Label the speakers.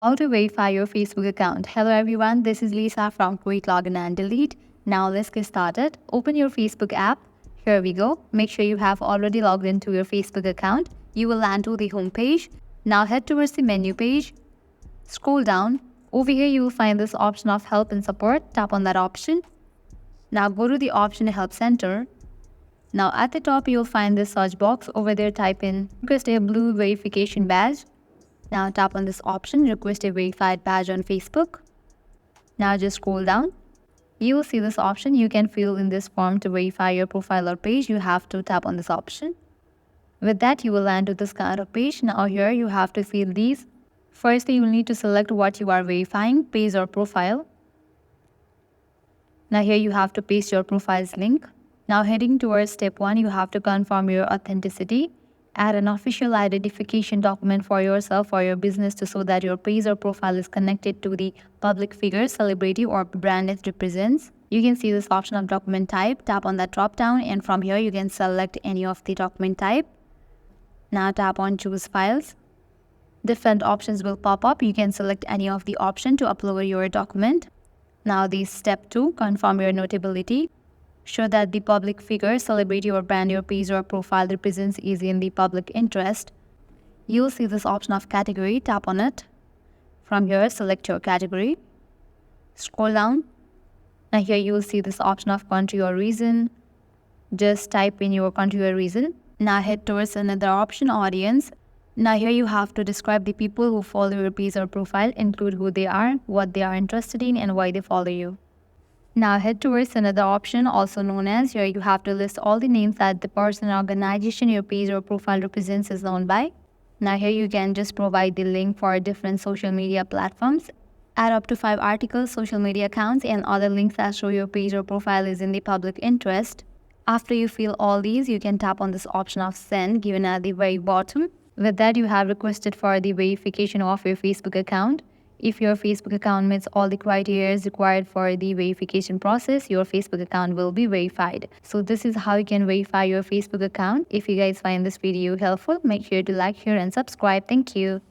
Speaker 1: How to verify your Facebook account. Hello everyone, this is Lisa from Quick Login and Delete. Now let's get started. Open your Facebook app. Here we go. Make sure you have already logged into your Facebook account. You will land to the home page. Now head towards the menu page. Scroll down. Over here you will find this option of help and support. Tap on that option. Now go to the option Help Center. Now at the top you'll find this search box. Over there type in request a blue verification badge. Now tap on this option, request a verified badge on Facebook. Now just scroll down. You will see this option. You can fill in this form to verify your profile or page. You have to tap on this option. With that, you will land to this kind of page. Now here you have to fill these. Firstly, you will need to select what you are verifying, page or profile. Now here you have to paste your profile's link. Now heading towards step 1, you have to confirm your authenticity. Add an official identification document for yourself or your business to show that your page or profile is connected to the public figure, celebrity, or brand it represents. You can see this option of document type. Tap on that drop down and from here you can select any of the document type. Now tap on choose files. Different options will pop up. You can select any of the option to upload your document. Now the step 2, confirm your notability. Show that the public figure, celebrity, or brand your page or profile represents is in the public interest. You'll see this option of category. Tap on it. From here, select your category. Scroll down. Now here you will see this option of country or region. Just type in your country or region. Now head towards another option, audience. Now here you have to describe the people who follow your page or profile, include who they are, what they are interested in, and why they follow you. Now head towards another option, also known as, here you have to list all the names that the person or organization your page or profile represents is known by. Now here you can just provide the link for different social media platforms. Add up to 5 articles, social media accounts, and other links that show your page or profile is in the public interest. After you fill all these, you can tap on this option of send given at the very bottom. With that, you have requested for the verification of your Facebook account. If your Facebook account meets all the criteria required for the verification process, your Facebook account will be verified. So this is how you can verify your Facebook account. If you guys find this video helpful, make sure to like, share, and subscribe. Thank you.